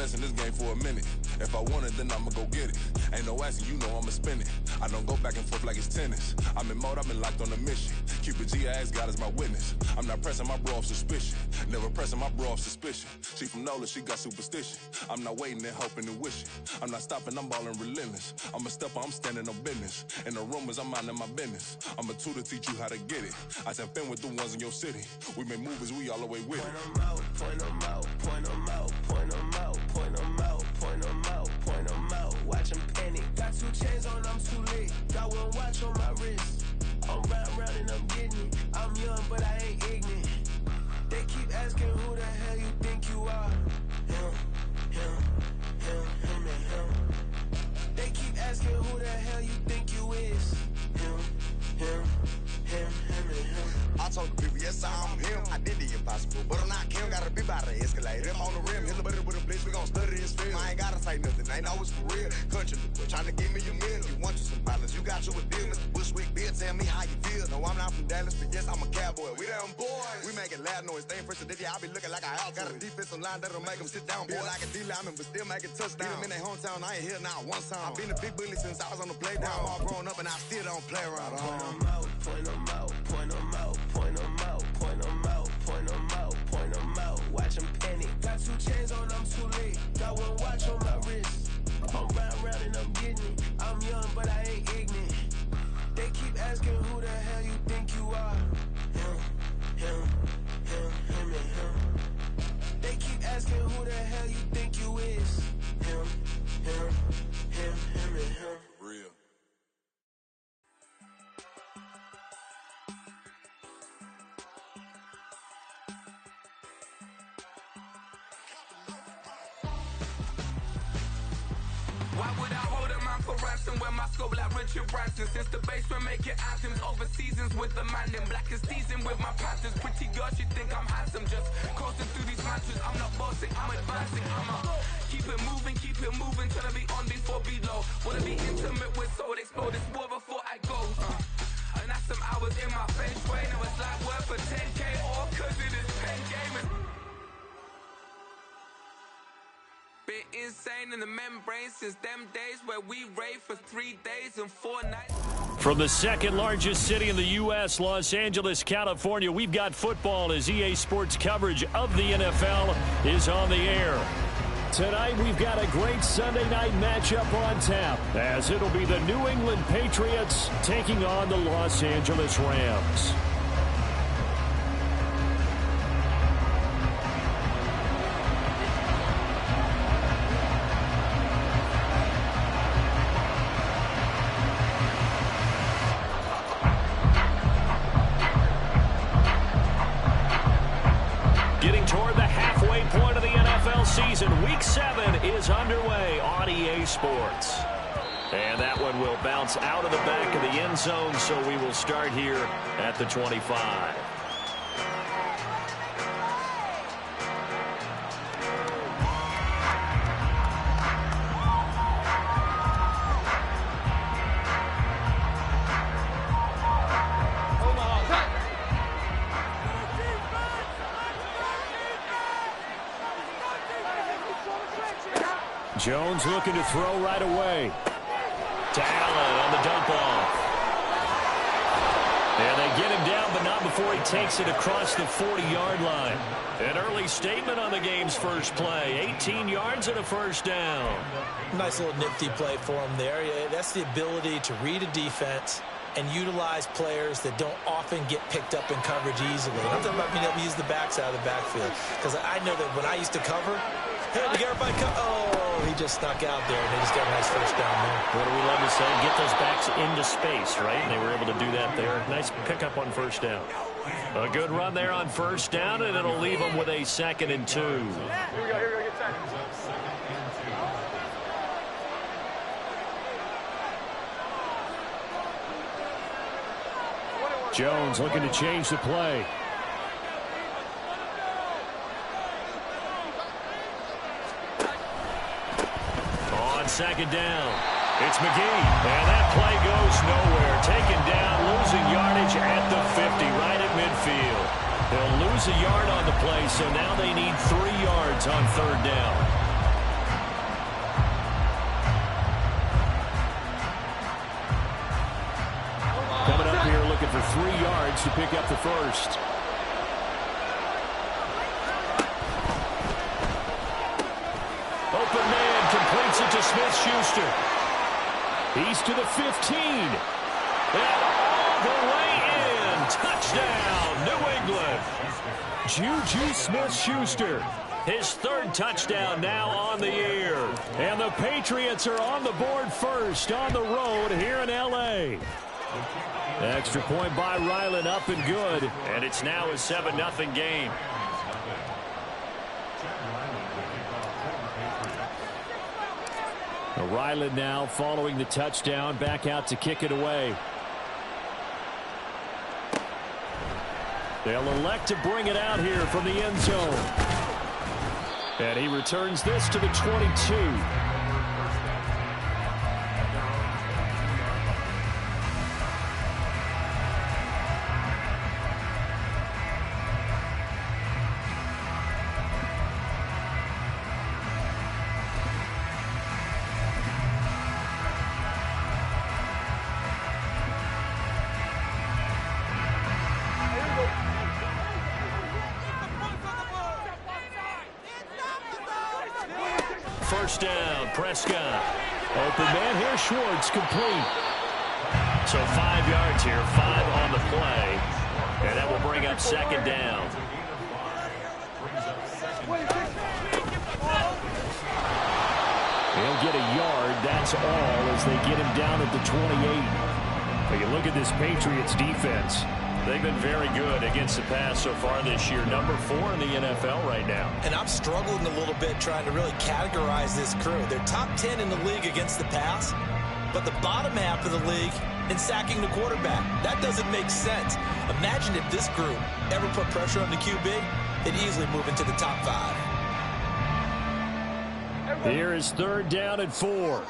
best in this game for a minute. If I want it, then I'ma go get it. Ain't no asking, you know I'ma spin it. I don't go back and forth like it's tennis. I'm in mode, I've been locked on a mission. Cupid G, I ask God as my witness. I'm not pressing my bro off suspicion. Never pressing my bro off suspicion. She from NOLA, she got superstition. I'm not waiting and hoping and wishing. I'm not stopping, I'm ballin' relentless. I'm a stepper, I'm standing on business. In the rumors, I'm minding my business. I'm a tutor, teach you how to get it. I said, fin with the ones in your city. We make movies, we all the way with it. Point them out, point them out, point them out, point them out, point them out, point them out, point them out. Watch them panic. Got 2 chains on, I'm too late. Got 1 watch on my wrist. I'm round and I'm getting it. I'm young, but I ain't ignorant. They keep asking who the hell you think you are. Him, and him. They keep asking who the hell you think you is. Him, and him. I told the people, yes, I'm him. I did the impossible, but I'm not Kim. Gotta be by the escalator. I'm on the rim, hit a better with a blitz. We gon' study this film. I ain't gotta say nothing, ain't know it's for real. Country, trying to give me a meal. You want you some violence, you got you a deal. Mr. Bushwick, Bill, tell me how you feel. No, I'm not from Dallas, but yes, I'm a cowboy. We them boys. We make it loud noise. Staying fresh to this, I be looking like a house. Got a defensive line that'll make them sit down. Feel like a D-lineman, but still make it touchdown. Beat them in their hometown, I ain't here now one time. I've been a big bully since I was on the playground. I'm all grown up and I still don't play around. Point them out, point them out, point them out, point them out, point them out, point them out, point them out. Watch them panic. Got 2 chains on, I'm too late. Got 1 watch on my wrist. I'm round and I'm getting it. I'm young, but I ain't ignorant. They keep asking who the hell you think you are. Him, and him. They keep asking who the hell you think you is. Him, and him. Real. Why would I hold a man for ransom when my scope like Richard Branson? Since the basement making anthems over seasons with the man in black is seasoned with my patterns. Pretty girls, you think I'm handsome, just coasting through these matches. I'm not bossing, I'm advancing. Keep it moving, trying to be on before below. Wanna be intimate with soul, explode this war before I go. And that's some hours in my feng shui. Now it's like work for 10K, all cause it is pen gaming. Bit insane in the membrane since them days where we raved for 3 days and 4 nights. From the second largest city in the U.S., Los Angeles, California, we've got football as EA Sports coverage of the NFL is on the air. Tonight, we've got a great Sunday night matchup on tap, as it'll be the New England Patriots taking on the Los Angeles Rams. Getting toward the halfway point of the NFL season, Week 7 is underway on EA Sports. And that one will bounce out of the back of the end zone, so we will start here at the 25. Jones looking to throw right away. To Allen on the dump off. And they get him down, but not before he takes it across the 40-yard line. An early statement on the game's first play. 18 yards and a first down. Nice little nifty play for him there. That's the ability to read a defense and utilize players that don't often get picked up in coverage easily. I'm talking about being able to use the backs out of the backfield. Because I know that when I used to cover, hey, the Garrett oh, he just snuck out there, and they just got a nice first down there. What do we love to say? Get those backs into space, right? And they were able to do that there. Nice pickup on first down. A good run there on first down, and it'll leave them with a 2nd and 2. Here we go, get set. Jones looking to change the play. On 2nd down, it's McGee. And that play goes nowhere. Taken down, losing yardage at the 50, right at midfield. They'll lose a yard on the play, so now they need 3 yards on 3rd down. for 3 yards to pick up the first. Open man completes it to Smith-Schuster. He's to the 15. And all the way in. Touchdown, New England. Juju Smith-Schuster. His 3rd touchdown now on the year. And the Patriots are on the board first on the road here in L.A. Extra point by Ryland, up and good. And it's now a 7-0 game. Ryland now following the touchdown, back out to kick it away. They'll elect to bring it out here from the end zone. And he returns this to the 22. First down, Prescott. Open man here, Schwartz, complete. So 5 yards here, 5 on the play. And that will bring up 2nd down. He'll get a yard, that's all, as they get him down at the 28. But you look at this Patriots defense. They've been very good against the pass so far this year. Number 4 in the NFL right now. And I'm struggling a little bit trying to really categorize this crew. They're top 10 in the league against the pass, but the bottom half of the league in sacking the quarterback. That doesn't make sense. Imagine if this group ever put pressure on the QB, they'd easily move into the top 5. Here is 3rd down and 4.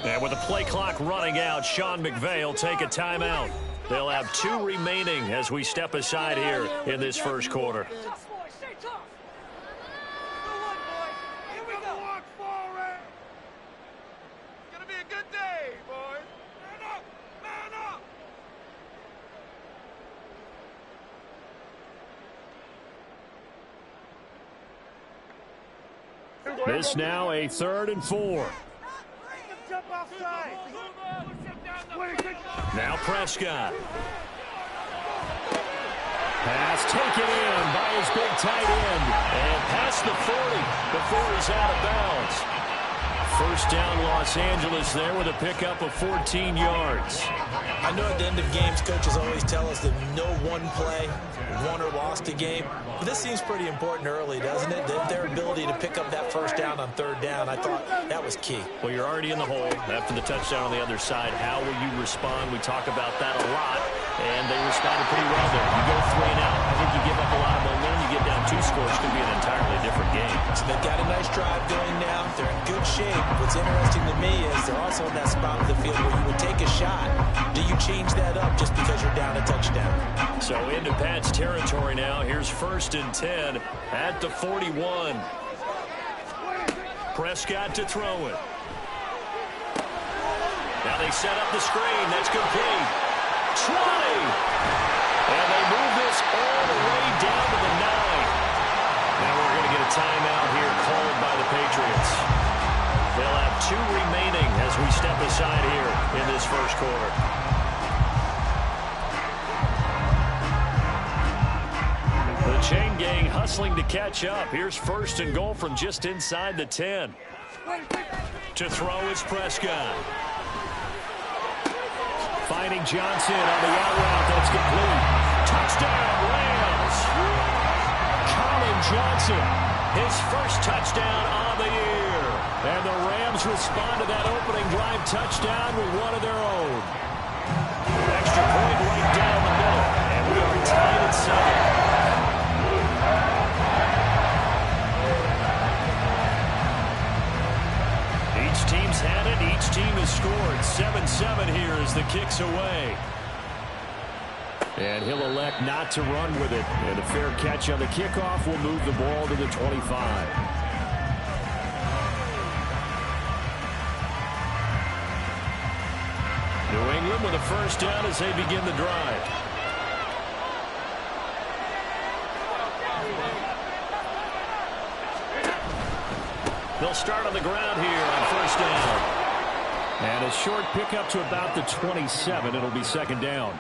And with the play clock running out, Sean McVay will take a timeout. They'll have 2 remaining as we step aside here in this first quarter. This now a 3rd and 4. Now Prescott. Pass taken in by his big tight end. And past the 40 before he's out of bounds. First down, Los Angeles there with a pickup of 14 yards. I know at the end of games, coaches always tell us that no one play won or lost a game. But this seems pretty important early, doesn't it? Their ability to pick up that first down on 3rd down, I thought that was key. Well, you're already in the hole after the touchdown on the other side. How will you respond? We talk about that a lot, and they responded pretty well there. You go 3 and out. I think you give up a lot of momentum. You get down 2 scores, it could be an entirely different game. So they've got a nice drive going now. They're in good shape. What's interesting to me is they're also in that spot of the field where you would take a shot. Do you change that up just because you're down a touchdown? So into Pat's territory now. Here's 1st and 10 at the 41. Prescott to throw it. Now they set up the screen. That's complete. 20. And they move this all the way down to the 9. Now we're going to get a timeout here called by the Patriots. They'll have 2 remaining as we step aside here in this first quarter. The chain gang hustling to catch up. Here's 1st and goal from just inside the 10. To throw is Prescott. Finding Johnson on the out route. That's complete. Touchdown, Rams. Colin Johnson, his first touchdown on the year. And the Rams respond to that opening drive touchdown with one of their own. Extra point right down the middle. And we are tied at 7. Each team's had it. Each team has scored. 7-7 here as the kick's away. And he'll elect not to run with it. And a fair catch on the kickoff will move the ball to the 25. room with a first down as they begin the drive. They'll start on the ground here on first down. And a short pickup to about the 27. It'll be second down.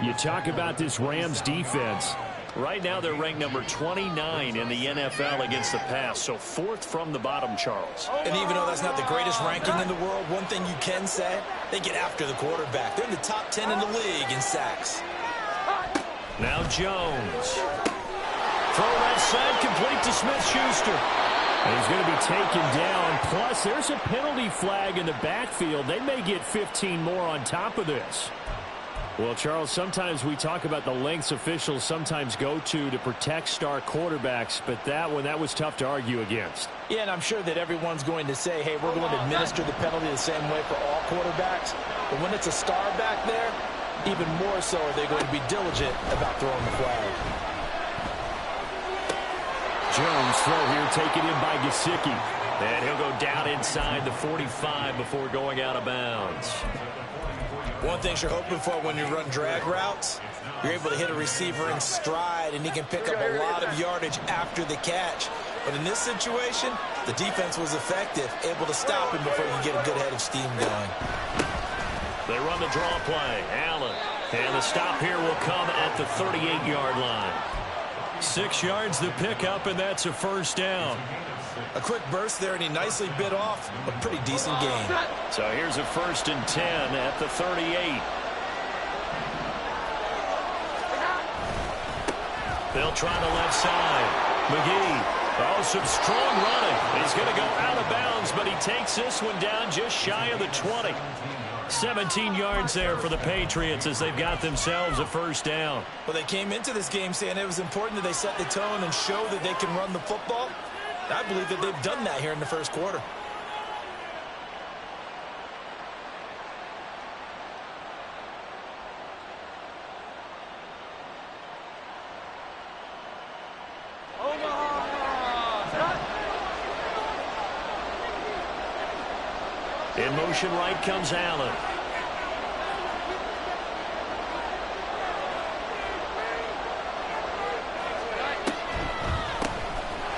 You talk about this Rams defense. Right now they're ranked number 29 in the NFL against the pass. So fourth from the bottom, Charles. And even though that's not the greatest ranking in the world, one thing you can say, they get after the quarterback. They're in the top 10 in the league in sacks. Now Jones. Throw left side, complete to Smith-Schuster. He's going to be taken down. Plus, there's a penalty flag in the backfield. They may get 15 more on top of this. Well, Charles, sometimes we talk about the lengths officials sometimes go to protect star quarterbacks, but that one, that was tough to argue against. Yeah, and I'm sure that everyone's going to say, hey, we're going to administer the penalty the same way for all quarterbacks. But when it's a star back there, even more so are they going to be diligent about throwing the flag. Jones throw here taken in by Gesicki. And he'll go down inside the 45 before going out of bounds. One thing you're hoping for when you run drag routes, you're able to hit a receiver in stride, and he can pick up a lot of yardage after the catch. But in this situation, the defense was effective, able to stop him before you get a good head of steam going. They run the draw play. Allen. And the stop here will come at the 38-yard line. 6 yards the pickup, and that's a first down. A quick burst there, and he nicely bit off a pretty decent gain. So here's a 1st and 10 at the 38. They'll try the left side. McGee. Oh, some strong running. He's going to go out of bounds, but he takes this one down just shy of the 20. 17 yards there for the Patriots as they've got themselves a first down. Well, they came into this game saying it was important that they set the tone and show that they can run the football. I believe that they've done that here in the first quarter. In motion right comes Allen.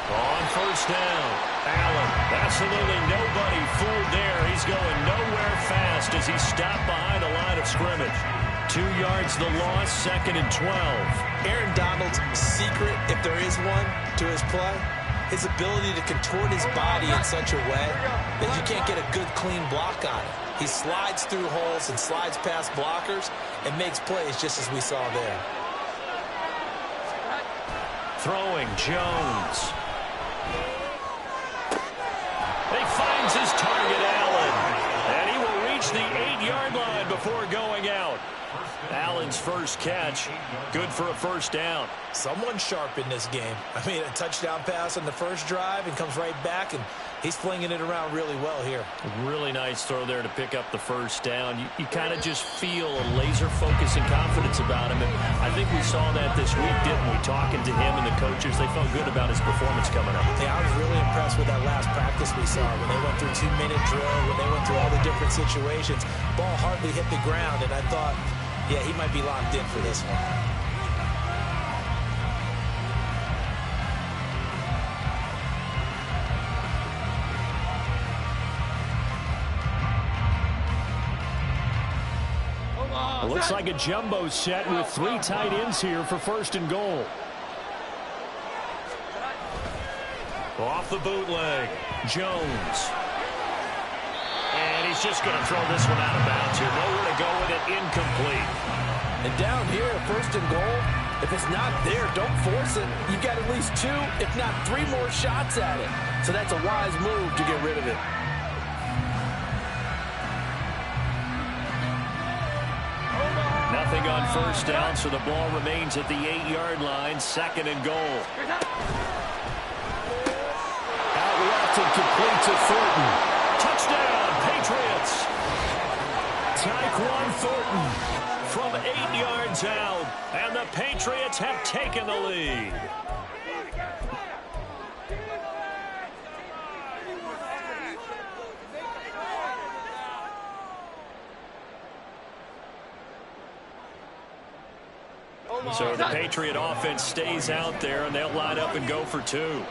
On first down, Allen. Absolutely nobody fooled there. He's going nowhere fast as he's stopped behind the line of scrimmage. 2 yards the loss, 2nd and 12. Aaron Donald's secret, if there is one, to his play, his ability to contort his body in such a way that you can't get a good, clean block on it. He slides through holes and slides past blockers and makes plays just as we saw there. Throwing, Jones. He finds his target, Allen. And he will reach the 8-yard line before going out. Allen's first catch, good for a first down. Someone sharp in this game. I mean, a touchdown pass on the first drive and comes right back, and he's flinging it around really well here. Really nice throw there to pick up the first down. You kind of just feel a laser focus and confidence about him, and I think we saw that this week, didn't we? Talking to him and the coaches, they felt good about his performance coming up. Yeah, I was really impressed with that last practice we saw when they went through 2-minute drill, when they went through all the different situations. Ball hardly hit the ground, and I thought, yeah, he might be locked in for this one. It looks like a jumbo set with 3 tight ends here for 1st and goal. Off the bootleg, Jones. And he's just going to throw this one out of bounds here. Nowhere to go with it, incomplete. And down here, 1st and goal, if it's not there, don't force it. You've got at least 2, if not 3 more shots at it. So that's a wise move to get rid of it. Nothing on first down, so the ball remains at the 8-yard line, 2nd and goal. Out left and complete to Thornton. Touchdown, Patriots. Tyquan Thornton from 8 yards out, and the Patriots have taken the lead. So the Patriot offense stays out there, and they'll line up and go for two.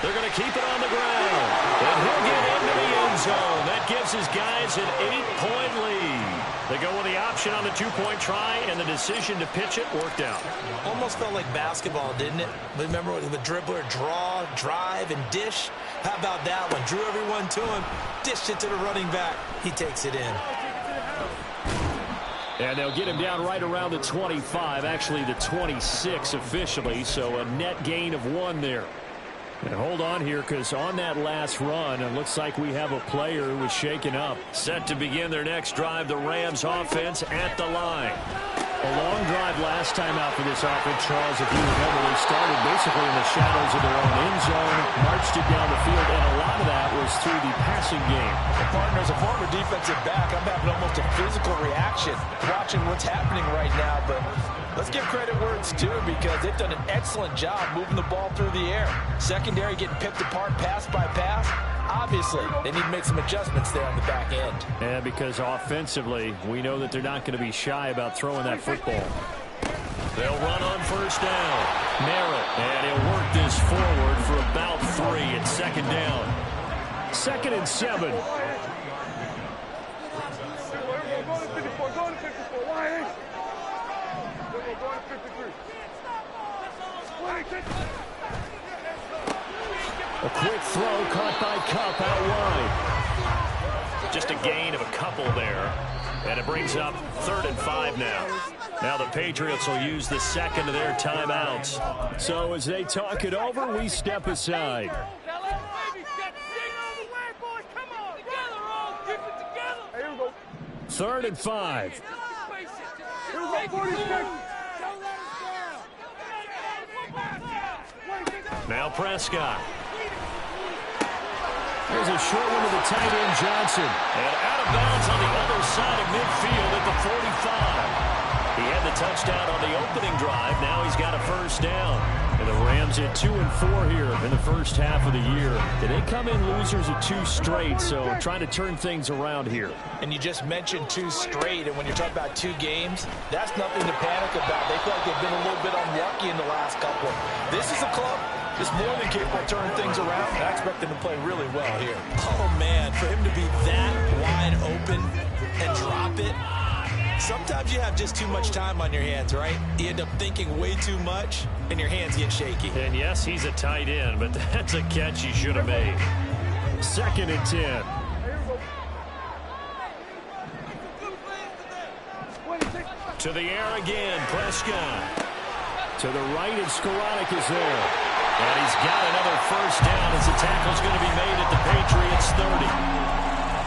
They're going to keep it on the ground. And he'll get into the end zone. That gives his guys an 8-point lead. They go with the option on the 2-point try, and the decision to pitch it worked out. Almost felt like basketball, didn't it? Remember with the dribbler, draw, drive, and dish? How about that one? Drew everyone to him, dished it to the running back. He takes it in. And they'll get him down right around the 25, actually the 26 officially, so a net gain of 1 there. And hold on here, because on that last run, it looks like we have a player who was shaken up. Set to begin their next drive, the Rams offense at the line. A long drive last time out for this offense, Charles, if you remember. They started basically in the shadows of their own end zone, marched it down the field, and a lot of that was through the passing game. And partner, as a former defensive back, I'm having almost a physical reaction watching what's happening right now, but let's give credit where it's due, because they've done an excellent job moving the ball through the air. Secondary getting picked apart pass by pass. Obviously, they need to make some adjustments there on the back end. And because offensively, we know that they're not going to be shy about throwing that football. They'll run on first down. Merritt, and he'll work this forward for about 3 at second down. 2nd and 7. A quick throw caught by Cup out wide. Just a gain of a couple there. And it brings up 3rd and 5 now. Now the Patriots will use the second of their timeouts. So as they talk it over, we step aside. 3rd and 5. Now Prescott. There's a short one to the tight end, Johnson. And out of bounds on the other side of midfield at the 45. He had the touchdown on the opening drive. Now he's got a first down. And the Rams at 2-4 here in the first half of the year. They come in losers of 2 straight, so trying to turn things around here. And you just mentioned 2 straight, and when you're talking about 2 games, that's nothing to panic about. They feel like they've been a little bit unlucky in the last couple. This is a club that's more than capable of turning things around. I expect them to play really well here. Oh, man, for him to be that wide open and drop it. Sometimes you have just too much time on your hands, right? You end up thinking way too much, and your hands get shaky. And yes, he's a tight end, but that's a catch he should have made. 2nd and 10. To the air again, Prescott. To the right, and Skoranek is there. And he's got another first down as the tackle's going to be made at the Patriots' 30.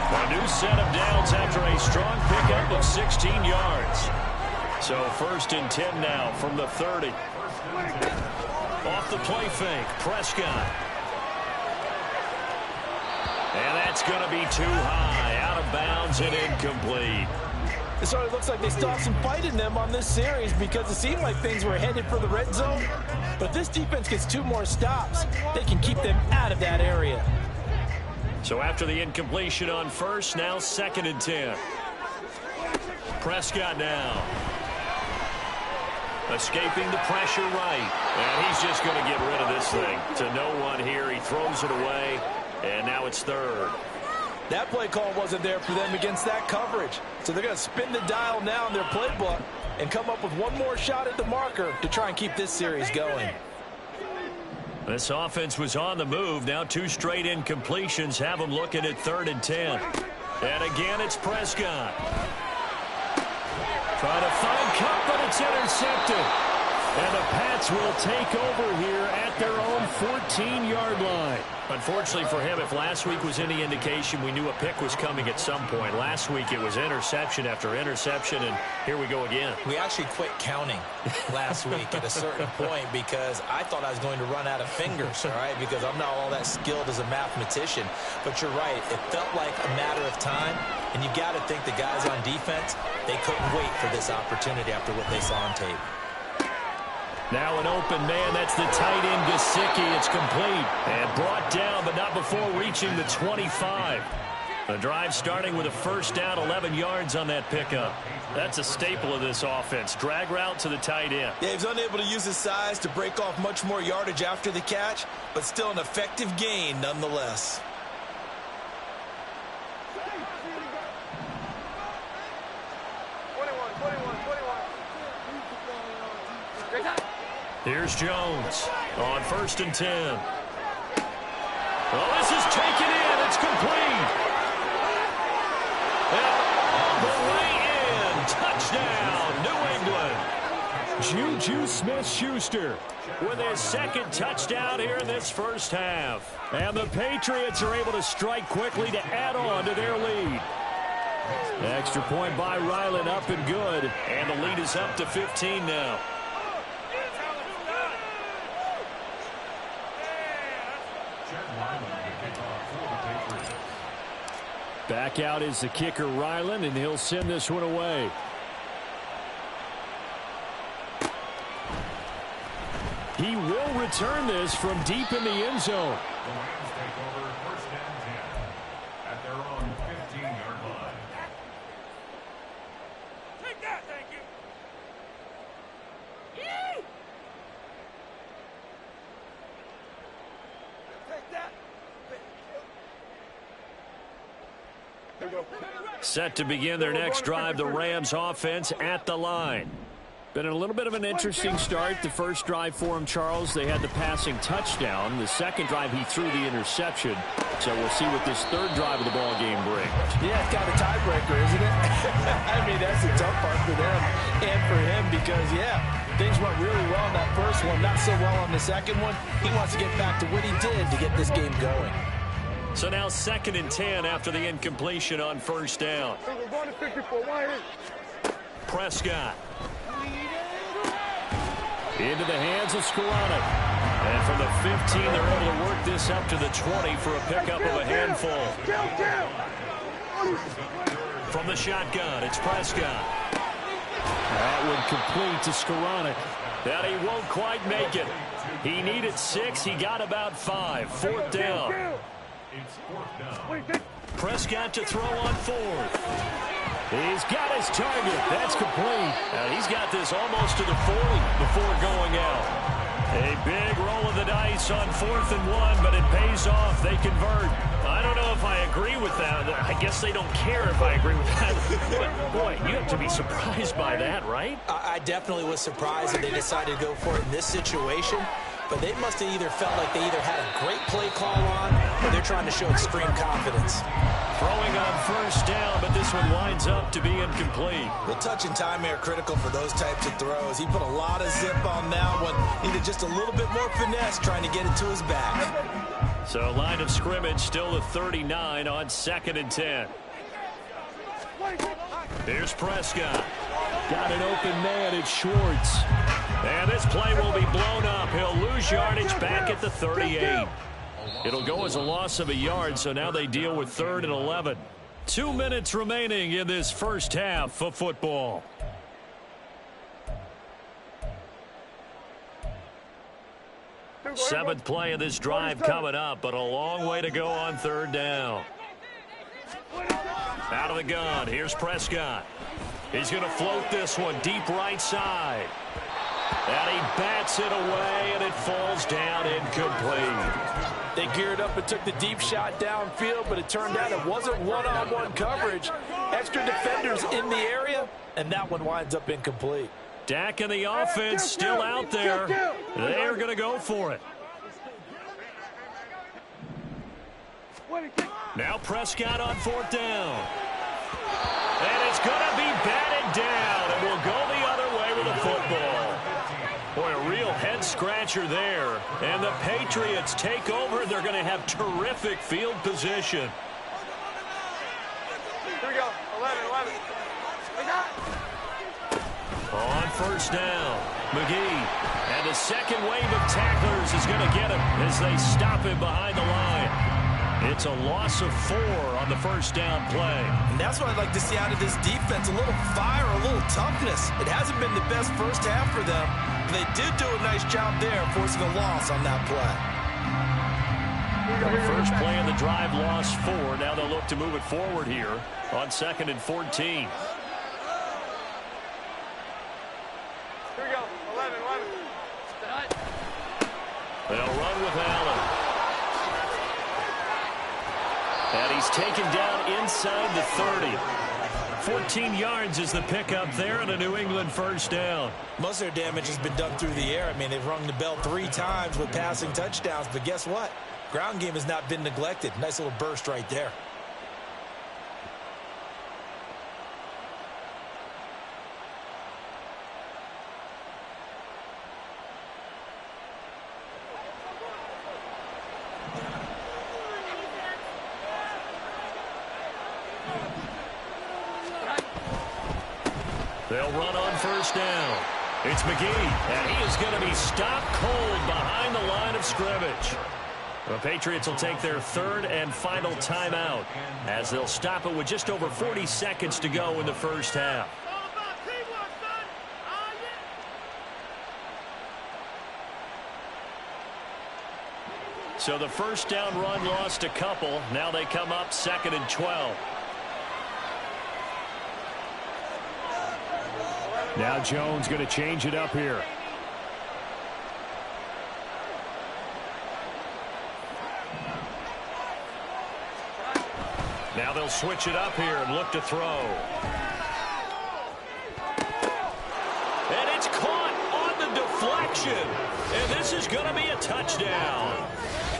A new set of downs after a strong pickup of 16 yards. So 1st and 10 now from the 30. Off the play fake, Prescott. And that's going to be too high, out of bounds and incomplete. It sort of looks like they still have some fight in them on this series, because it seemed like things were headed for the red zone. But if this defense gets 2 more stops, they can keep them out of that area. So after the incompletion on first, now 2nd and 10. Prescott now. Escaping the pressure right. And he's just going to get rid of this thing. To no one here. He throws it away. And now it's 3rd. That play call wasn't there for them against that coverage. So they're going to spin the dial now in their playbook and come up with 1 more shot at the marker to try and keep this series going. This offense was on the move. Now 2 straight incompletions have them looking at 3rd and 10. And again, it's Prescott. Trying to find Cup, but it's intercepted. And the Pats will take over here at their own 14-yard line. Unfortunately for him, if last week was any indication, we knew a pick was coming at some point. Last week it was interception after interception, and here we go again. We actually quit counting last week at a certain point, because I thought I was going to run out of fingers, all right, because I'm not all that skilled as a mathematician. But you're right, it felt like a matter of time, and you got to think the guys on defense, they couldn't wait for this opportunity after what they saw on tape. Now an open man, that's the tight end, Gesicki. It's complete and brought down, but not before reaching the 25. The drive starting with a first down, 11 yards on that pickup. That's a staple of this offense. Drag route to the tight end. Yeah, he's unable to use his size to break off much more yardage after the catch, but still an effective gain nonetheless. Here's Jones on 1st and 10. Well, this is taken in. It's complete. The way in. Touchdown, New England. Juju Smith-Schuster with his second touchdown here in this first half. And the Patriots are able to strike quickly to add on to their lead. Extra point by Ryland, up and good. And the lead is up to 15 now. Back out is the kicker, Ryland, and he'll send this one away. He will return this from deep in the end zone. The Rams take over 1st and 10 at their own 15-yard line. Take that, thank you. Take that. Set to begin their next drive, the Rams offense at the line. Been a little bit of an interesting start. The first drive for him, Charles, they had the passing touchdown. The second drive, he threw the interception. So we'll see what this third drive of the ball game brings. Yeah, it's kind of a tiebreaker, isn't it? I mean, that's the tough part for them and for him because, yeah, things went really well in that first one, not so well on the second one. He wants to get back to what he did to get this game going. So now 2nd and 10 after the incompletion on first down. Prescott. Into the hands of Skoranek. And from the 15, they're able to work this up to the 20 for a pickup of a handful. From the shotgun, it's Prescott. That one complete to Skoranek. That he won't quite make it. He needed 6. He got about 5. 4th down. It's 4th down. Prescott to throw on 4th. He's got his target. That's complete. He's got this almost to the 40 before going out. A big roll of the dice on 4th and 1, but it pays off. They convert. I don't know if I agree with that. I guess they don't care if I agree with that. But, boy, you have to be surprised by that, right? I definitely was surprised that they decided to go for it in this situation. But they must have either felt like they either had a great play call on or they're trying to show extreme confidence. Throwing on first down, but this one winds up to be incomplete. The touch and time are critical for those types of throws. He put a lot of zip on that one. Needed just a little bit more finesse trying to get it to his back. So line of scrimmage still to 39 on 2nd and 10. Here's Prescott. Got an open man. It's Schwartz. And this play will be blown up. He'll lose yardage back at the 38. It'll go as a loss of a yard, so now they deal with 3rd and 11. 2 minutes remaining in this first half of football. Seventh play of this drive coming up, but a long way to go on 3rd down. Out of the gun, here's Prescott. He's going to float this one deep right side. And he bats it away, and it falls down incomplete. They geared up and took the deep shot downfield, but it turned out it wasn't one-on-one coverage. Extra defenders in the area, and that one winds up incomplete. Dak and the offense still out there. They are going to go for it. Now Prescott on 4th down. And it's going to be batted down, and we'll go the other way with the football. Boy, a real head-scratcher there. And the Patriots take over. They're going to have terrific field position. Here we go. 11. On first down, McGee. And the second wave of tacklers is going to get him as they stop him behind the line. It's a loss of 4 on the first down play. And that's what I'd like to see out of this defense, a little fire, a little toughness. It hasn't been the best first half for them, but they did do a nice job there forcing a loss on that play. The first play of the drive lost 4. Now they'll look to move it forward here on 2nd and 14. Here we go. 11. They'll run with Allen. And he's taken down inside the 30. 14 yards is the pickup there and a New England first down. Most of their damage has been done through the air. I mean, they've rung the bell 3 times with passing touchdowns, but guess what? Ground game has not been neglected. Nice little burst right there. They'll run on first down. It's McGee, and he is going to be stopped cold behind the line of scrimmage. The Patriots will take their 3rd and final timeout as they'll stop it with just over 40 seconds to go in the first half. So the first down run lost a couple. Now they come up 2nd and 12. Now Jones going to change it up here. Now they'll switch it up here and look to throw. And it's caught on the deflection. And this is going to be a touchdown.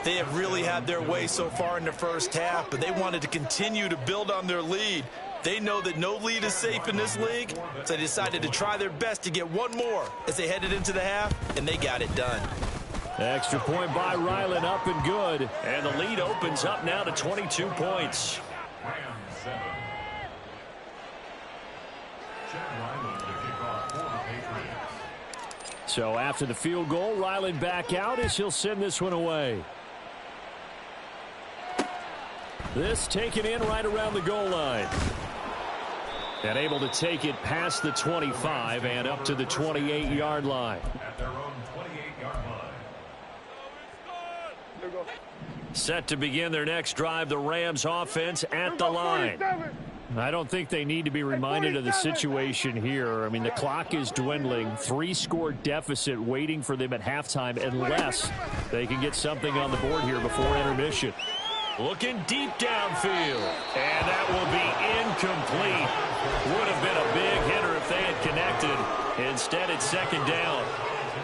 They have really had their way so far in the first half, but they wanted to continue to build on their lead. They know that no lead is safe in this league, so they decided to try their best to get one more as they headed into the half, and they got it done. Extra point by Ryland, up and good. And the lead opens up now to 22 points. Rams 7. Chad Ryland to kick off for the Patriots. So after the field goal, Ryland back out as he'll send this one away. This taken in right around the goal line. And able to take it past the 25 and up to the 28-yard line. At their own 28-yard line. Set to begin their next drive, the Rams offense at the line. I don't think they need to be reminded of the situation here. I mean, the clock is dwindling. 3-score deficit waiting for them at halftime unless they can get something on the board here before intermission. Looking deep downfield. And that will be incomplete. Would have been a big hitter if they had connected. Instead, it's 2nd down.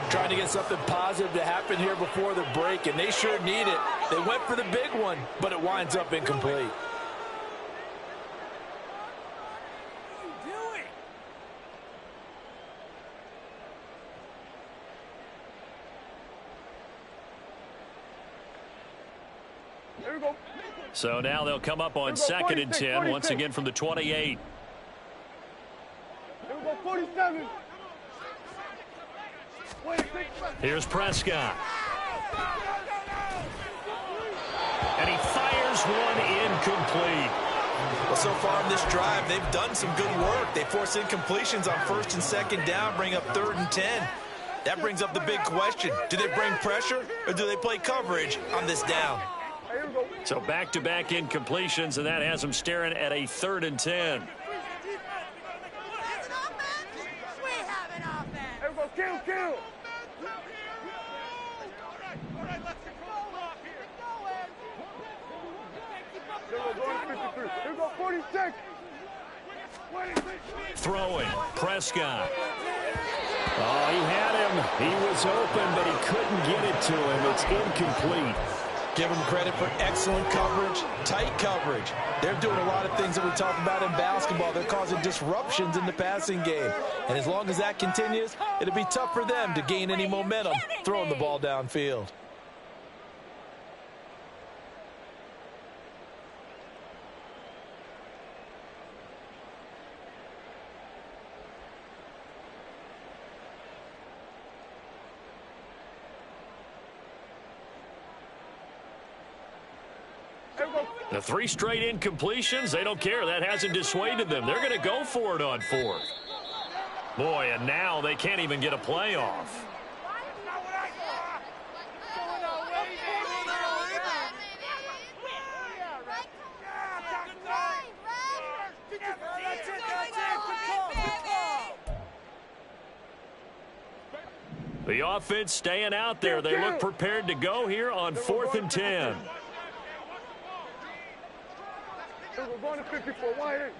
Trying to get something positive to happen here before the break, and they sure need it. They went for the big one, but it winds up incomplete. So now they'll come up on 2nd and 10, once again from the 28. Here's Prescott. And he fires one incomplete. Well, so far in this drive, they've done some good work. They force incompletions on 1st and 2nd down, bring up 3rd and 10. That brings up the big question. Do they bring pressure or do they play coverage on this down? So back-to-back incompletions, and that has them staring at a 3rd and 10. Kill. Here we go, 46. Throwing, Prescott. Oh, he had him. He was open, but he couldn't get it to him. It's incomplete. Give them credit for excellent coverage, tight coverage. They're doing a lot of things that we talk about in basketball. They're causing disruptions in the passing game. And as long as that continues, it'll be tough for them to gain any momentum throwing the ball downfield. The 3 straight incompletions, they don't care. That hasn't dissuaded them. They're going to go for it on 4th. Boy, and now they can't even get a play off. The offense staying out there. They look prepared to go here on 4th and 10. We're going to 54.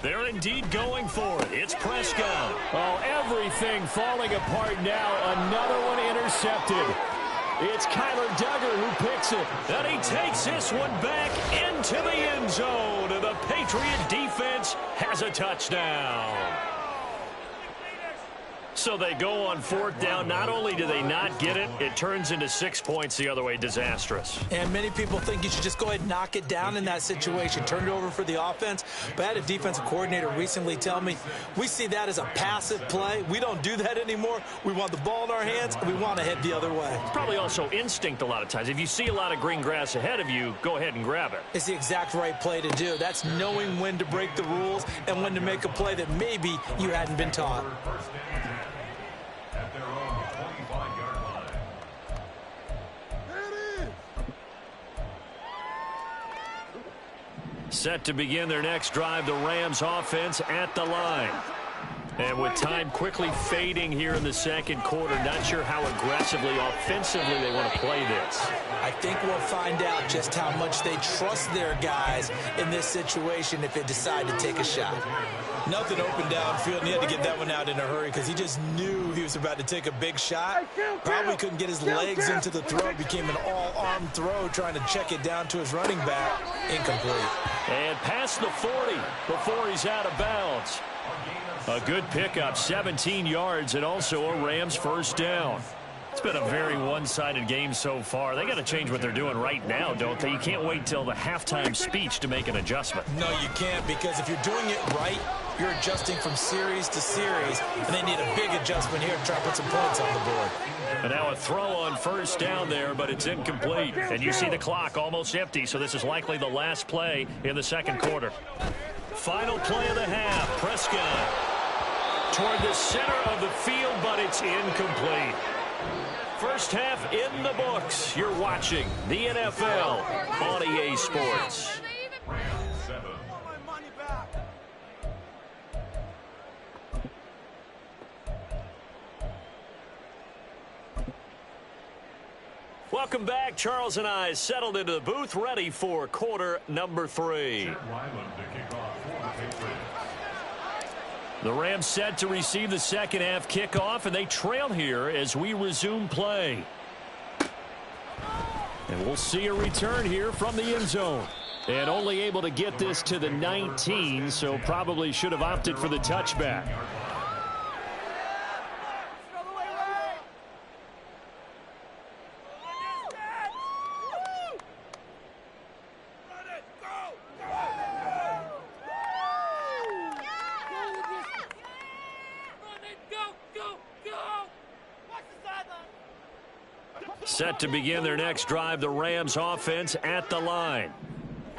They're indeed going for it. It's Prescott. Oh, everything falling apart now. Another one intercepted. It's Kyler Duggar who picks it. And he takes this one back into the end zone. And the Patriot defense has a touchdown. So they go on 4th down. Not only do they not get it, it turns into 6 points the other way. Disastrous. And many people think you should just go ahead and knock it down in that situation. Turn it over for the offense. But I had a defensive coordinator recently tell me, we see that as a passive play. We don't do that anymore. We want the ball in our hands, and we want to head the other way. It's probably also instinct a lot of times. If you see a lot of green grass ahead of you, go ahead and grab it. It's the exact right play to do. That's knowing when to break the rules and when to make a play that maybe you hadn't been taught. At their own 25-yard line. Set to begin their next drive, the Rams offense at the line. And with time quickly fading here in the second quarter, not sure how aggressively, offensively they want to play this. I think we'll find out just how much they trust their guys in this situation if they decide to take a shot. Nothing open downfield, and he had to get that one out in a hurry because he just knew he was about to take a big shot. Probably couldn't get his legs into the throw. Became an all-arm throw trying to check it down to his running back. Incomplete. And past the 40 before he's out of bounds. A good pickup, 17 yards, and also a Rams first down. It's been a very one-sided game so far. They got to change what they're doing right now, don't they? You can't wait till the halftime speech to make an adjustment. No, you can't, because if you're doing it right, you're adjusting from series to series, and they need a big adjustment here to try to put some points on the board. And now a throw on first down there, but it's incomplete. And you see the clock almost empty, so this is likely the last play in the second quarter. Final play of the half. Prescott toward the center of the field, but it's incomplete. First half in the books. You're watching the NFL on EA Sports. Rams 7. Welcome back. Charles and I settled into the booth, ready for quarter number 3. Ryland to kick off for the Patriots. The Rams set to receive the second half kickoff, and they trail here as we resume play. And we'll see a return here from the end zone. And only able to get this to the 19, so probably should have opted for the touchback. Set to begin their next drive, the Rams offense at the line.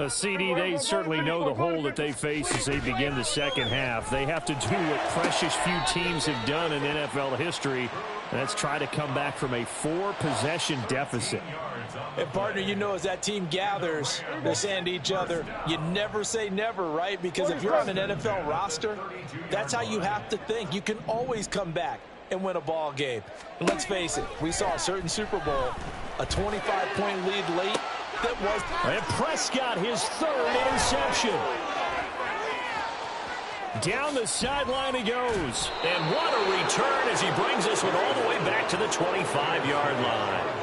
CD, they certainly know the hole that they face as they begin the second half. They have to do what precious few teams have done in NFL history, and that's try to come back from a 4-possession deficit. And, partner, you know, as that team gathers, they're saying to each other, you never say never, right? Because if you're on an NFL roster, that's how you have to think. You can always come back and win a ball game. And let's face it, we saw a certain Super Bowl, a 25-point lead late. That was. And Prescott, his third interception. Down the sideline he goes. And what a return as he brings this one all the way back to the 25-yard line.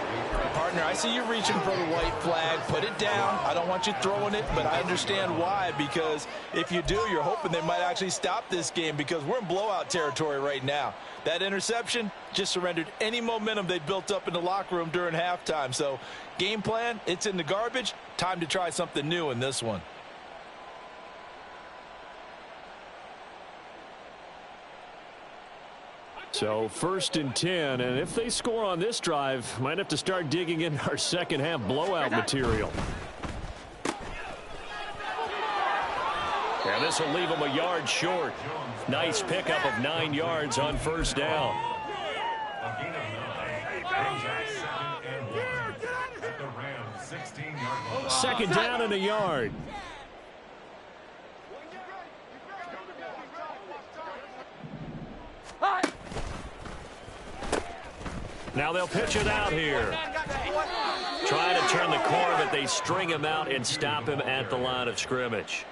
Partner, I see you reaching for the white flag. Put it down. I don't want you throwing it, but I understand why, because if you do, you're hoping they might actually stop this game, because we're in blowout territory right now. That interception just surrendered any momentum they built up in the locker room during halftime. So game plan, it's in the garbage. Time to try something new in this one. So 1st and 10, and if they score on this drive, might have to start digging in our second half blowout material. And this will leave them a yard short. Nice pickup of 9 yards on first down. A gain of 9. Brings up 2nd and 1 at the Rams 16-yard line. Second down and a yard. Now they'll pitch it out here. Trying to turn the corner, but they string him out and stop him at the line of scrimmage.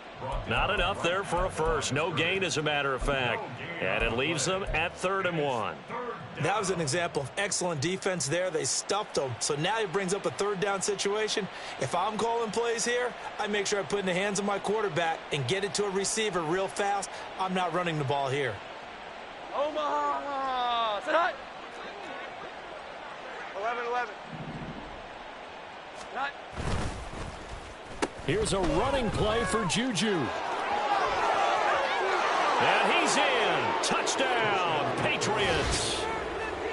Not enough there for a first. No gain, as a matter of fact. And it leaves them at 3rd and 1. That was an example of excellent defense there. They stuffed them. So now he brings up a 3rd down situation. If I'm calling plays here, I make sure I put it in the hands of my quarterback and get it to a receiver real fast. I'm not running the ball here. Omaha! Sit high! 11-11. Here's a running play for Juju. And he's in. Touchdown, Patriots.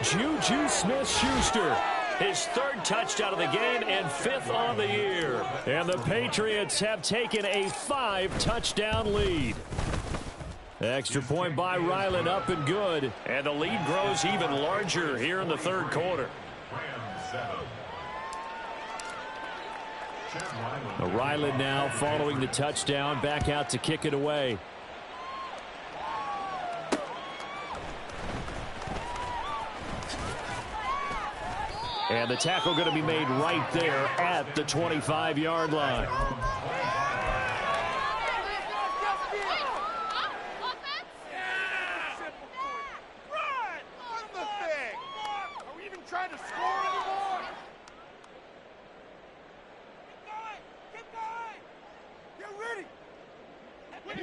Juju Smith-Schuster, his 3rd touchdown of the game and 5th on the year. And the Patriots have taken a 5-touchdown lead. Extra point by Ryland, up and good. And the lead grows even larger here in the 3rd quarter. Ryland now following the touchdown, back out to kick it away. And the tackle going to be made right there at the 25-yard line.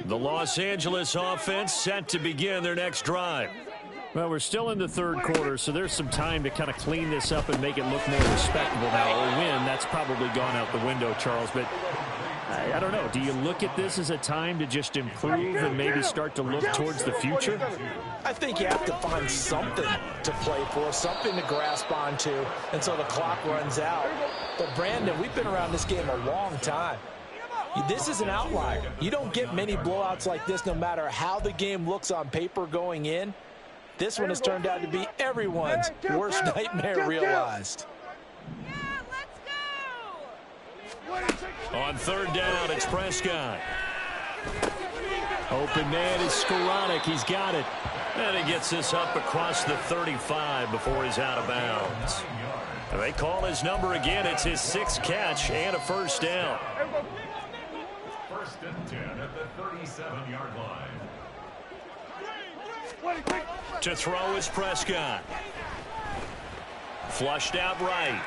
The Los Angeles offense set to begin their next drive. Well, we're still in the 3rd quarter, so there's some time to kind of clean this up and make it look more respectable now. A win, that's probably gone out the window, Charles, but I don't know. Do you look at this as a time to just improve and maybe start to look towards the future? I think you have to find something to play for, something to grasp onto until the clock runs out. But, Brandon, we've been around this game a long time. This is an outlier. You don't get many blowouts like this no matter how the game looks on paper going in. This one has turned out to be everyone's worst nightmare realized. On 3rd down, it's Prescott. Open man is Skoranek. He's got it. And he gets this up across the 35 before he's out of bounds. And they call his number again. It's his 6th catch and a 1st down. 1st and 10 at the 37-yard line. To throw is Prescott. Flushed out right.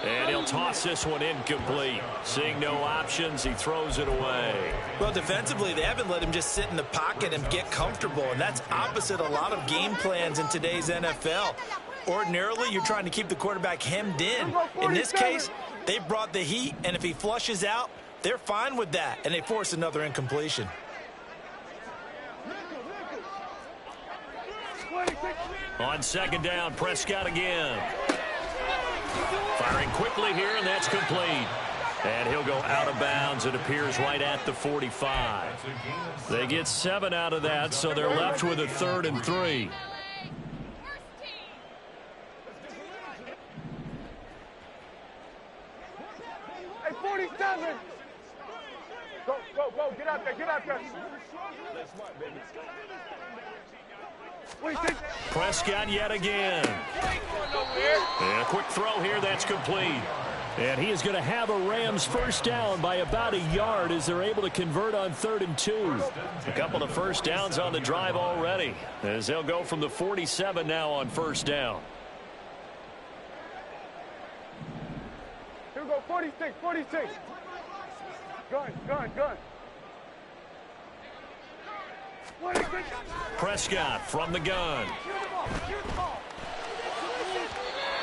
And he'll toss this one incomplete. Seeing no options, he throws it away. Well, defensively, they haven't let him just sit in the pocket and get comfortable, and that's opposite a lot of game plans in today's NFL. Ordinarily, you're trying to keep the quarterback hemmed in. In this case, they brought the heat, and if he flushes out, they're fine with that, and they force another incompletion. On 2nd down, Prescott again. Firing quickly here, and that's complete. And he'll go out of bounds. It appears right at the 45. They get 7 out of that, so they're left with a 3rd and 3. Hey, 47! Go, get out there, Prescott yet again. And a quick throw here, that's complete. And he is going to have a Rams 1st down by about a yard as they're able to convert on 3rd and 2. A couple of 1st downs on the drive already as they'll go from the 47 now on 1st down. Here we go, 46. Gun. Prescott from the gun.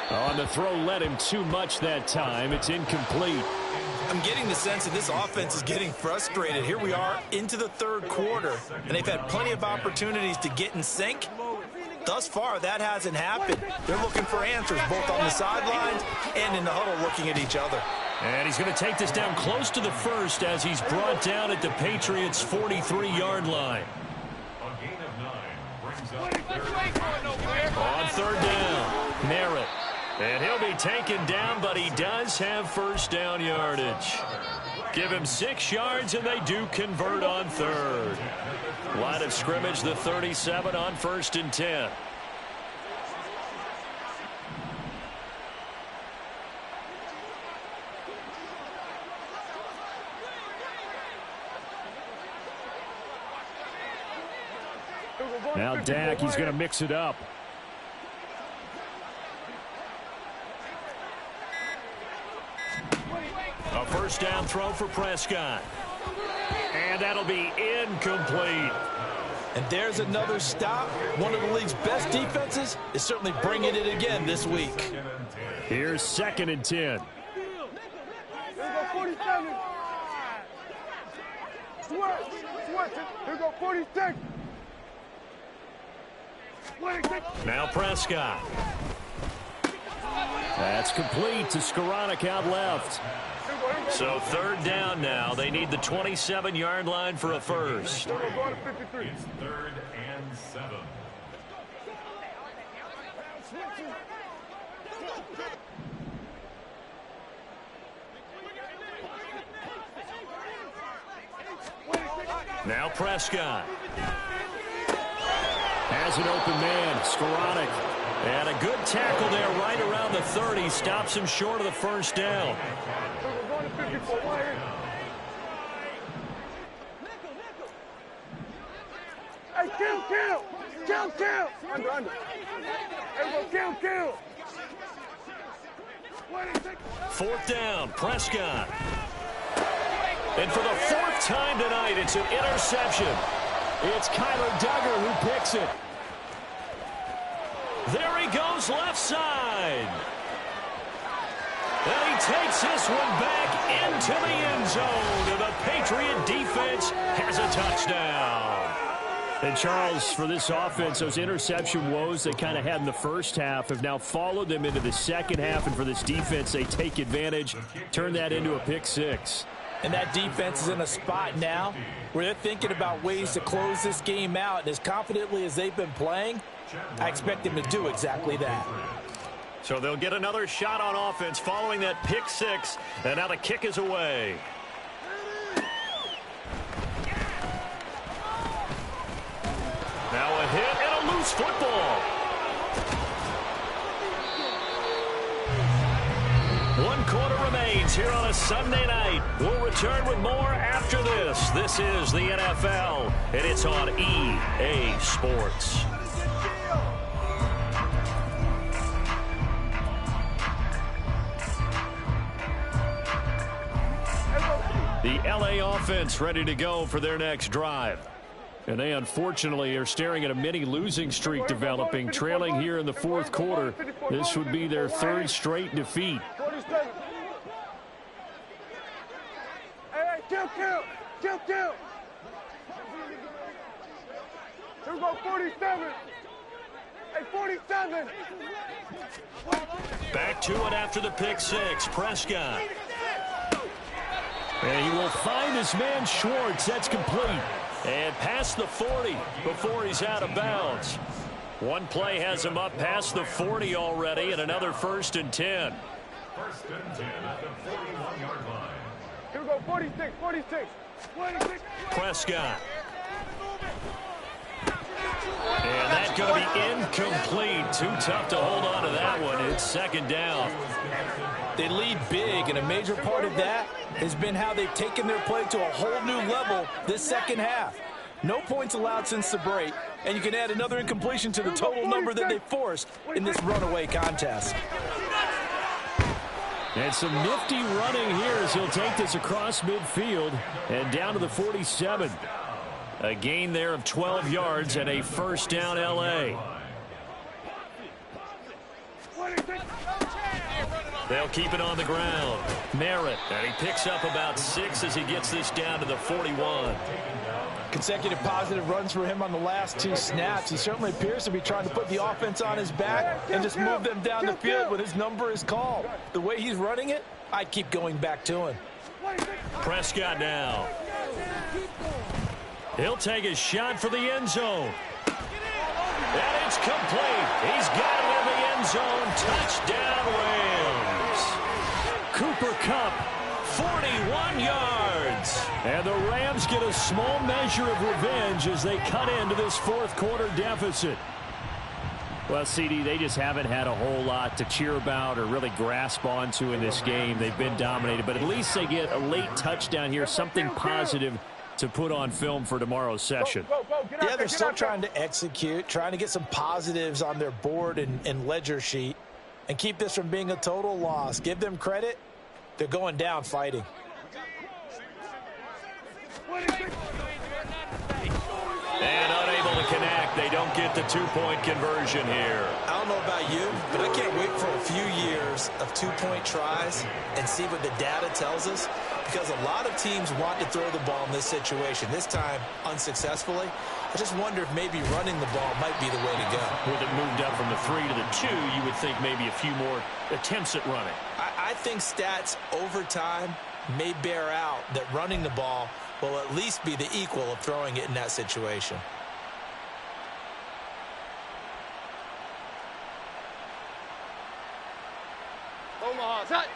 On the throw, led him too much that time. It's incomplete. I'm getting the sense that this offense is getting frustrated. Here we are into the 3rd quarter, and they've had plenty of opportunities to get in sync. Thus far, that hasn't happened. They're looking for answers both on the sidelines and in the huddle looking at each other. And he's going to take this down close to the 1st as he's brought down at the Patriots' 43-yard line. On 3rd down, Merritt. And he'll be taken down, but he does have 1st down yardage. Give him 6 yards, and they do convert on 3rd. Line of scrimmage, the 37 on 1st and 10. Now Dak, he's going to mix it up. A first down throw for Prescott. And that'll be incomplete. And there's another stop. One of the league's best defenses is certainly bringing it again this week. Here's 2nd and 10. Here go 47. Switch. Here go 46. Now Prescott. That's complete to Skoranek out left. So 3rd down now. They need the 27-yard line for a first. It's 3rd and 7. Now Prescott. Has an open man, Skoranek. And a good tackle there right around the 30. Stops him short of the first down. Hey, kill. Under. Kill. 4th down, Prescott. And for the 4th time tonight, it's an interception. It's Kyler Duggar who picks it. There he goes left side. And he takes this one back into the end zone. And the Patriot defense has a touchdown. And Charles, for this offense, those interception woes they kind of had in the first half have now followed them into the second half. And for this defense, they take advantage, turn that into a pick six. And that defense is in a spot now where they're thinking about ways to close this game out. And as confidently as they've been playing, I expect them to do exactly that. So they'll get another shot on offense following that pick six. And now the kick is away. Now a hit and a loose football. 1 quarter remains here on a Sunday night. We'll return with more after this. This is the NFL, and it's on EA Sports. The LA offense ready to go for their next drive. And they unfortunately are staring at a mini losing streak developing, trailing here in the 4th quarter. This would be their 3rd straight defeat. Hey, kill. Here we go, 47. Hey, 47. Back to it after the pick six. Prescott. And he will find his man Schwartz. That's complete. And past the 40 before he's out of bounds. One play has him up past the 40 already, and another 1st and 10. 1st and 10 at the 41-yard line. Here we go, 46. Prescott. And that's going to be incomplete. Too tough to hold on to that one. It's 2nd down. They lead big, and a major part of that has been how they've taken their play to a whole new level this second half. No points allowed since the break, and you can add another incompletion to the total number that they forced in this runaway contest. And some nifty running here as he'll take this across midfield and down to the 47. A gain there of 12 yards and a 1st down LA. They'll keep it on the ground. Merritt, and he picks up about 6 as he gets this down to the 41. Consecutive positive runs for him on the last 2 snaps. He certainly appears to be trying to put the offense on his back and just move them down the field when his number is called. The way he's running it, I'd keep going back to him. Prescott now. He'll take a shot for the end zone. And it's complete. He's got it in the end zone. Touchdown, Rams. Cooper Kupp, 41 yards. And the Rams get a small measure of revenge as they cut into this 4th quarter deficit. Well, CD, they just haven't had a whole lot to cheer about or really grasp onto in this game. They've been dominated, but at least they get a late touchdown here, something positive to put on film for tomorrow's session. Yeah, they're still trying to execute, trying to get some positives on their board and ledger sheet and keep this from being a total loss. Give them credit. They're going down fighting. And unable to connect. They don't get the two-point conversion here. I don't know about you, but I can't wait for a few years of two-point tries and see what the data tells us, because a lot of teams want to throw the ball in this situation. This time, unsuccessfully. I just wonder if maybe running the ball might be the way to go. With it moved up from the 3 to the 2, you would think maybe a few more attempts at running. I think stats over time may bear out that running the ball will at least be the equal of throwing it in that situation. Omaha, set.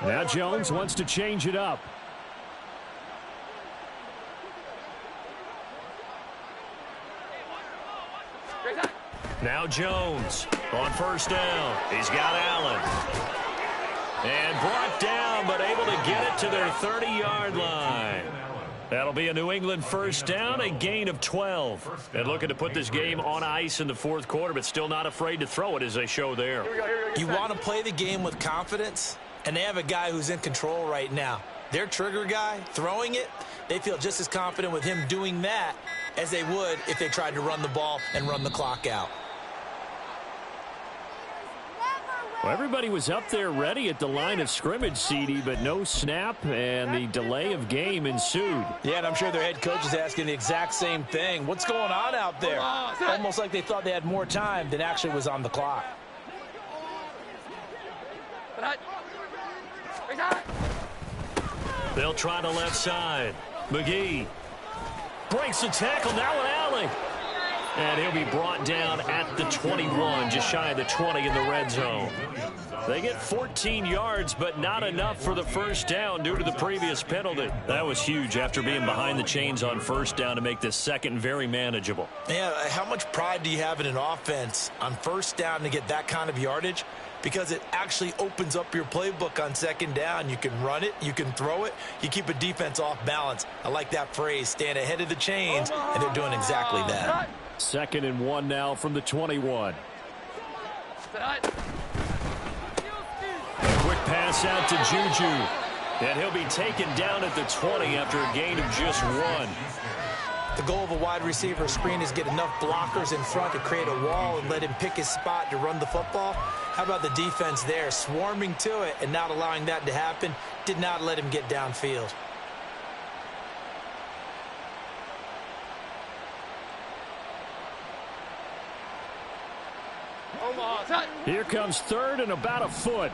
Now Jones wants to change it up. Now Jones on first down. He's got Allen. And brought down, but able to get it to their 30-yard line. That'll be a New England first down, a gain of 12. And looking to put this game on ice in the fourth quarter, but still not afraid to throw it as they show there. You want to play the game with confidence, and they have a guy who's in control right now. Their trigger guy, throwing it, they feel just as confident with him doing that as they would if they tried to run the ball and run the clock out. Well, everybody was up there ready at the line of scrimmage, CD, but no snap, and the delay of game ensued. Yeah, and I'm sure their head coach is asking the exact same thing. What's going on out there? Almost like they thought they had more time than actually was on the clock. They'll try the left side. McGee breaks the tackle, now an alley. And he'll be brought down at the 21, just shy of the 20 in the red zone. They get 14 yards, but not enough for the first down due to the previous penalty. That was huge after being behind the chains on first down to make this second very manageable. Yeah, how much pride do you have in an offense on first down to get that kind of yardage? Because it actually opens up your playbook on second down. You can run it, you can throw it, you keep a defense off balance. I like that phrase, stand ahead of the chains, and they're doing exactly that. 2nd and 1 now from the 21. A quick pass out to Juju. And he'll be taken down at the 20 after a gain of just 1. The goal of a wide receiver screen is get enough blockers in front to create a wall and let him pick his spot to run the football. How about the defense there, swarming to it and not allowing that to happen? Did not let him get downfield. Here comes 3rd and about a foot.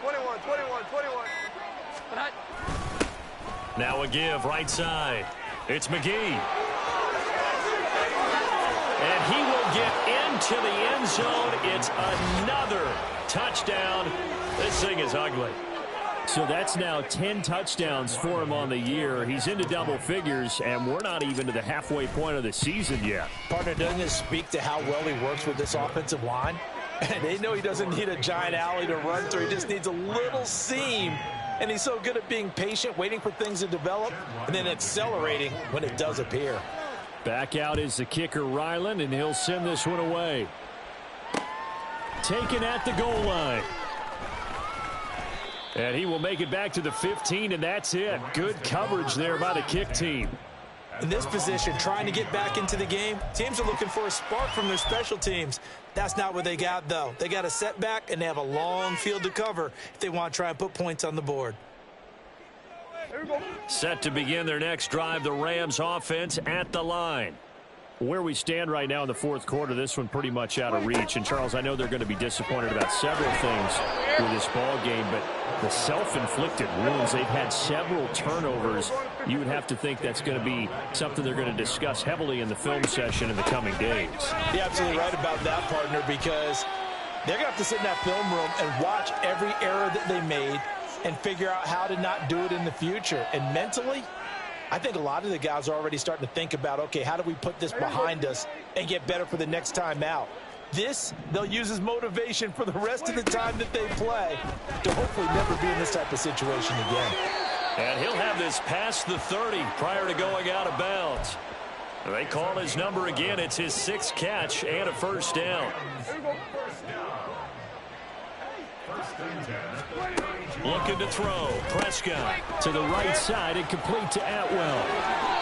21. Now a give right side. It's McGee. And he will get into the end zone. It's another touchdown. This thing is ugly. So that's now 10 touchdowns for him on the year. He's into double figures, and we're not even to the halfway point of the season yet. Partner, doesn't it speak to how well he works with this offensive line? And they know he doesn't need a giant alley to run through. He just needs a little seam. And he's so good at being patient, waiting for things to develop, and then accelerating when it does appear. Back out is the kicker, Ryland, and he'll send this one away. Taken at the goal line. And he will make it back to the 15, and that's it. Good coverage there by the kick team. In this position, trying to get back into the game, teams are looking for a spark from their special teams. That's not what they got, though. They got a setback, and they have a long field to cover if they want to try and put points on the board. Set to begin their next drive, the Rams offense at the line. Where we stand right now in the fourth quarter, this one pretty much out of reach. And, Charles, I know they're going to be disappointed about several things with this ball game, but the self-inflicted wounds, they've had several turnovers. You would have to think that's going to be something they're going to discuss heavily in the film session in the coming days. You're absolutely right about that, partner, because they're going to have to sit in that film room and watch every error that they made and figure out how to not do it in the future. And mentally, I think a lot of the guys are already starting to think about, okay, how do we put this behind us and get better for the next time out? This, they'll use as motivation for the rest of the time that they play to hopefully never be in this type of situation again. And he'll have this past the 30 prior to going out of bounds. They call his number again. It's his 6th catch and a first down. Looking to throw. Prescott to the right side and complete to Atwell.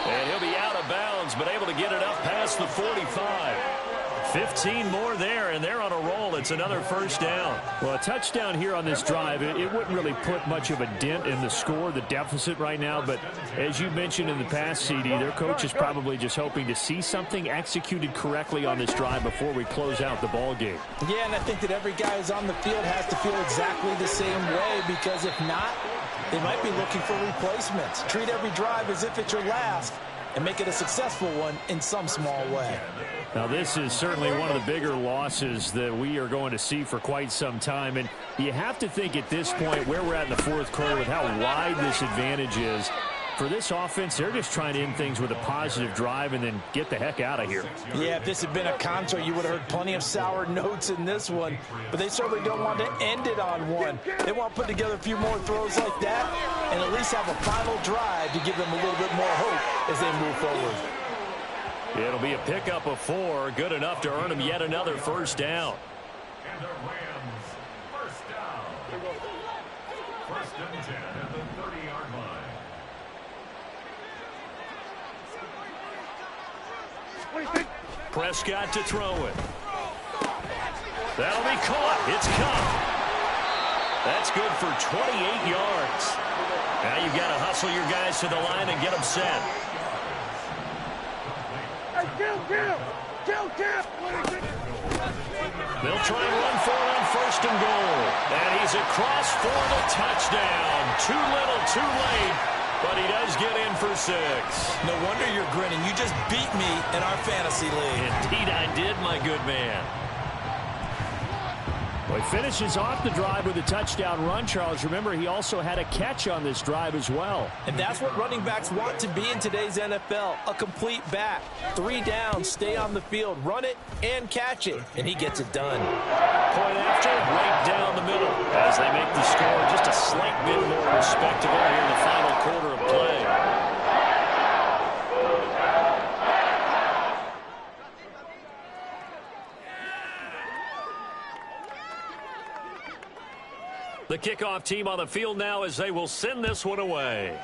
And he'll be out of bounds, but able to get it up past the 45. 15 more there, and they're on a roll. It's another first down. Well, a touchdown here on this drive, it wouldn't really put much of a dent in the score, the deficit right now. But as you mentioned in the past, CD, their coach is probably just hoping to see something executed correctly on this drive before we close out the ball game. Yeah, and I think that every guy who's on the field has to feel exactly the same way, because if not, they might be looking for replacements. Treat every drive as if it's your last and make it a successful one in some small way. Now, this is certainly one of the bigger losses that we are going to see for quite some time. And you have to think at this point where we're at in the fourth quarter with how wide this advantage is. For this offense, they're just trying to end things with a positive drive and then get the heck out of here. Yeah, if this had been a concert, you would have heard plenty of sour notes in this one. But they certainly don't want to end it on one. They want to put together a few more throws like that and at least have a final drive to give them a little bit more hope as they move forward. It'll be a pickup of 4, good enough to earn them yet another first down. And the Rams, first down. First and 10 at the 30-yard line. Prescott to throw it. That'll be caught. It's caught. That's good for 28 yards. Now you've got to hustle your guys to the line and get them set. They'll try and run for it on first and goal. And he's across for the touchdown. Too little, too late. But he does get in for 6. No wonder you're grinning. You just beat me in our fantasy league. Indeed I did, my good man. Well, he finishes off the drive with a touchdown run, Charles. Remember, he also had a catch on this drive as well. And that's what running backs want to be in today's NFL, a complete back. 3 downs, stay on the field, run it, and catch it. And he gets it done. Point after, right down the middle. As they make the score just a slight bit more respectable here in the final quarter of play. The kickoff team on the field now as they will send this one away.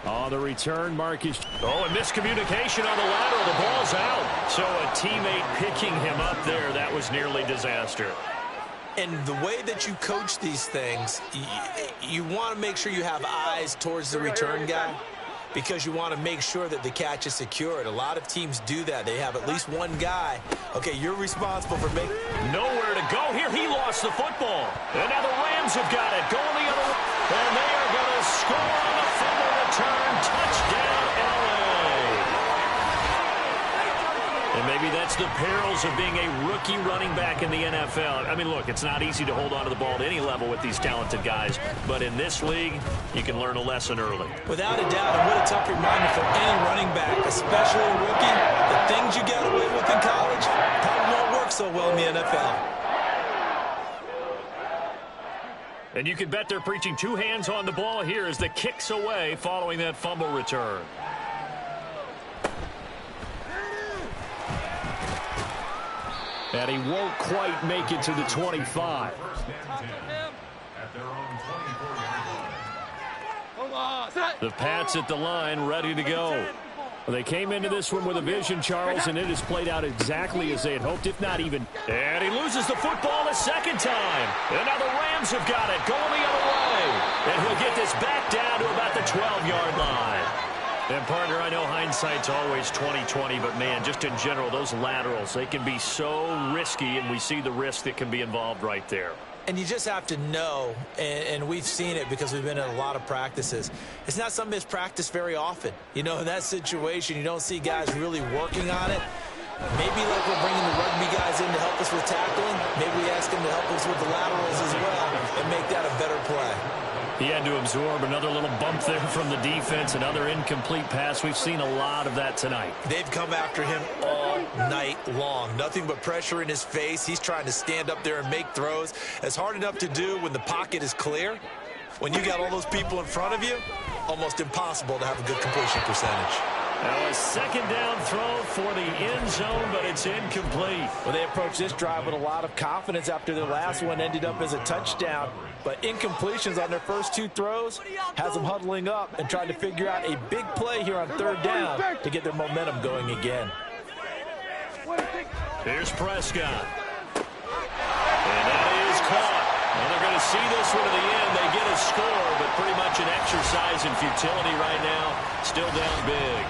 On the return, Marcus. Oh, and miscommunication on the lateral. The ball's out. So a teammate picking him up there. That was nearly disaster. And the way that you coach these things, you want to make sure you have eyes towards the return guy, because you want to make sure that the catch is secured. A lot of teams do that. They have at least one guy. Okay, you're responsible for making... Nowhere to go here. He lost the football. And now the Rams have got it. Going the other way. And they are going to score on a fumble return. Touchdown, L.A. And maybe that's the perils of being a rookie running back in the NFL. I mean, look, it's not easy to hold on to the ball at any level with these talented guys. But in this league, you can learn a lesson early. Without a doubt, and what a tough reminder for any running back, especially a rookie. The things you got away with in college probably won't work so well in the NFL. And you can bet they're preaching 2 hands on the ball here as the kick's away following that fumble return. And he won't quite make it to the 25. The Pats at the line, ready to go. Well, they came into this one with a vision, Charles, and it has played out exactly as they had hoped, if not even. And he loses the football a second time. And now the Rams have got it, going the other way. And he'll get this back down to about the 12-yard line. And, partner, I know hindsight's always 20/20, but, man, just in general, those laterals, they can be so risky, and we see the risk that can be involved right there. And you just have to know, and we've seen it because we've been in a lot of practices. It's not something that's practiced very often. You know, in that situation, you don't see guys really working on it. Maybe like we're bringing the rugby guys in to help us with tackling. Maybe we ask them to help us with the laterals as well and make that a better play. He had to absorb another little bump there from the defense, another incomplete pass. We've seen a lot of that tonight. They've come after him all night long. Nothing but pressure in his face. He's trying to stand up there and make throws. It's hard enough to do when the pocket is clear. When you got all those people in front of you, almost impossible to have a good completion percentage. Now a second down throw for the end zone, but it's incomplete. Well, they approached this drive with a lot of confidence after their last one ended up as a touchdown. But incompletions on their first 2 throws has them huddling up and trying to figure out a big play here on 3rd down to get their momentum going again. Here's Prescott. And that is caught. Well, they're going to see this one to the end. They get a score, but pretty much an exercise in futility right now. Still down big.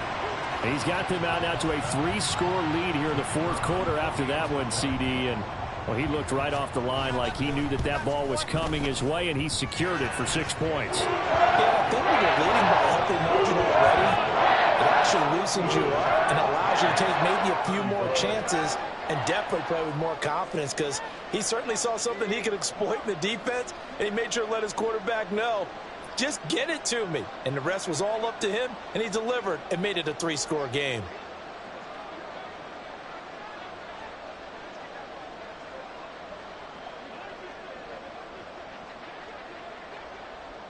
He's got them out now to a 3-score lead here in the 4th quarter after that one, CD. And, well, he looked right off the line like he knew that that ball was coming his way, and he secured it for 6 points. Yeah, I think when you're leading by a healthy margin already, it actually loosens you up and allows you to take maybe a few more chances and definitely play with more confidence, because he certainly saw something he could exploit in the defense, and he made sure to let his quarterback know, just get it to me. And the rest was all up to him, and he delivered and made it a 3-score game.